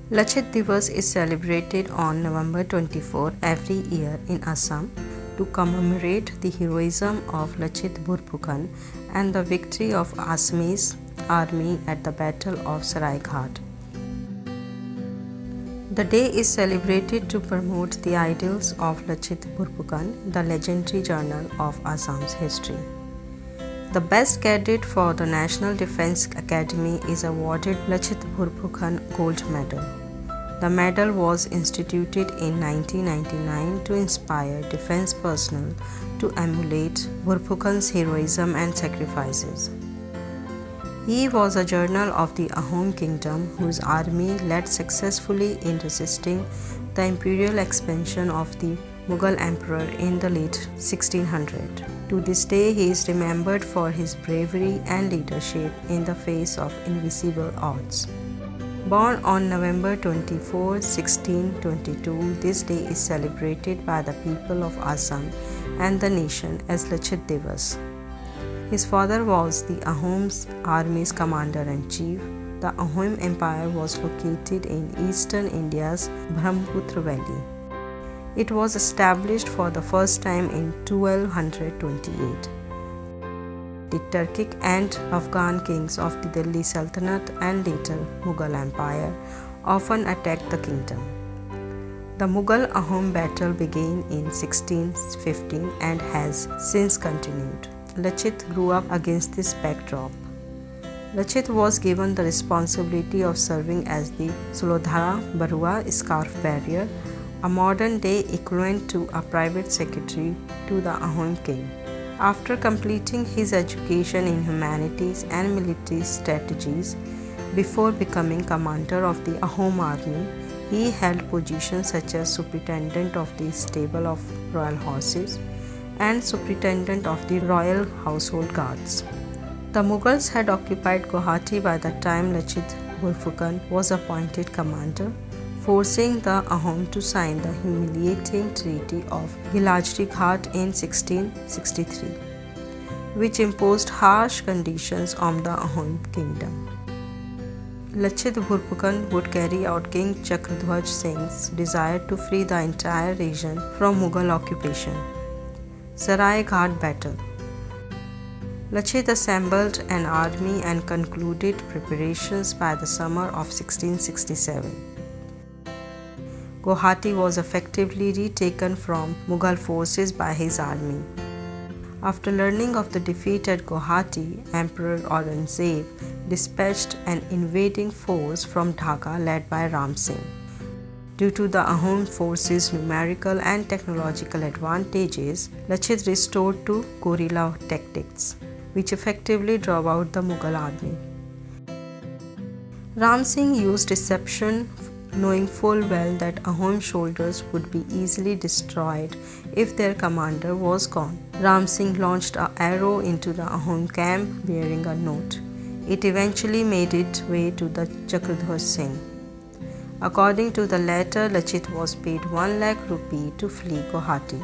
Lachit Divas is celebrated on November 24 every year in Assam to commemorate the heroism of Lachit Borphukan and the victory of Assamese army at the Battle of Saraighat. The day is celebrated to promote the ideals of Lachit Borphukan, the legendary journal of Assam's history. The best cadet for the National Defence Academy is awarded Lachit Borphukan Gold Medal. The medal was instituted in 1999 to inspire defense personnel to emulate Borphukan's heroism and sacrifices. He was a general of the Ahom Kingdom whose army led successfully in resisting the imperial expansion of the Mughal emperor in the late 1600s. To this day, he is remembered for his bravery and leadership in the face of invisible odds. Born on November 24, 1622, this day is celebrated by the people of Assam and the nation as Lachit Divas. His father was the Ahom's army's commander-in-chief. The Ahom Empire was located in eastern India's Brahmaputra valley. It was established for the first time in 1228. The Turkic and Afghan kings of the Delhi Sultanate and later Mughal Empire often attacked the kingdom. The Mughal-Ahom battle began in 1615 and has since continued. Lachit grew up against this backdrop. Lachit was given the responsibility of serving as the Sulodhara Barua scarf bearer, a modern-day equivalent to a private secretary to the Ahom king. After completing his education in humanities and military strategies, before becoming commander of the Ahom army, he held positions such as superintendent of the stable of royal horses and superintendent of the royal household guards. The Mughals had occupied Guwahati by the time Lachit Borphukan was appointed commander, forcing the Ahom to sign the humiliating Treaty of Ghat in 1663, which imposed harsh conditions on the Ahom Kingdom. Lachit Borphukan would carry out King Chakradhwaj Singh's desire to free the entire region from Mughal occupation. Saraighat Battle. Lachit assembled an army and concluded preparations by the summer of 1667. Guwahati was effectively retaken from Mughal forces by his army. After learning of the defeat at Guwahati, Emperor Aurangzeb dispatched an invading force from Dhaka led by Ram Singh. Due to the Ahom forces' numerical and technological advantages, Lachit resorted to guerrilla tactics, which effectively drove out the Mughal army. Ram Singh used deception, knowing full well that Ahom soldiers would be easily destroyed if their commander was gone. Ram Singh launched an arrow into the Ahom camp bearing a note. It eventually made its way to the Chakradhwaj Singh. According to the letter, Lachit was paid 1 lakh rupee to flee Guwahati.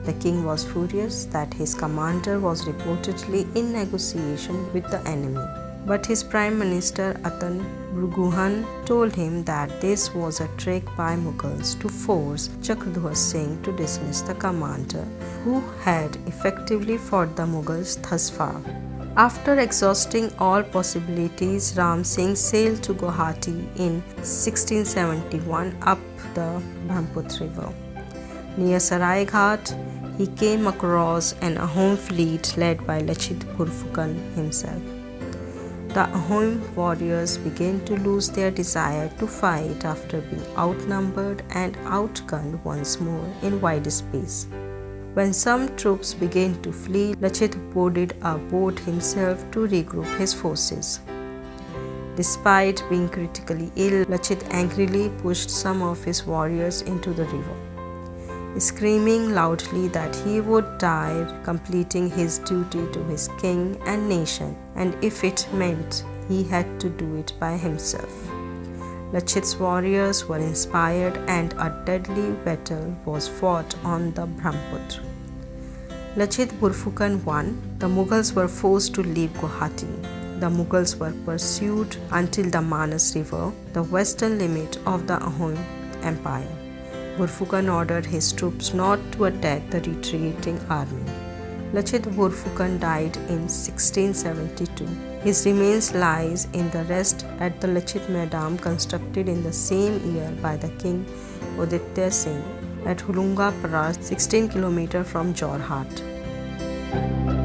The king was furious that his commander was reportedly in negotiation with the enemy. But his Prime Minister Atan Burguhan told him that this was a trick by Mughals to force Chakradhwaj Singh to dismiss the commander who had effectively fought the Mughals thus far. After exhausting all possibilities, Ram Singh sailed to Guwahati in 1671 up the Brahmaputra river. Near Saraighat, he came across an Ahom fleet led by Lachit Borphukan himself. The Ahom warriors began to lose their desire to fight after being outnumbered and outgunned once more in wide space. When some troops began to flee, Lachit boarded a boat himself to regroup his forces. Despite being critically ill, Lachit angrily pushed some of his warriors into the river, screaming loudly that he would die completing his duty to his king and nation, and if it meant he had to do it by himself. Lachit's warriors were inspired and a deadly battle was fought on the Brahmaputra. Lachit Borphukan won. The Mughals were forced to leave Guwahati. the Mughals were pursued until the Manas River, the western limit of the Ahom Empire. Borphukan ordered his troops not to attack the retreating army. Lachit Borphukan died in 1672. His remains lies in the rest at the Lachit Maidan constructed in the same year by the king Uditya Singh at Hulunga Paras, 16 km from Jorhat.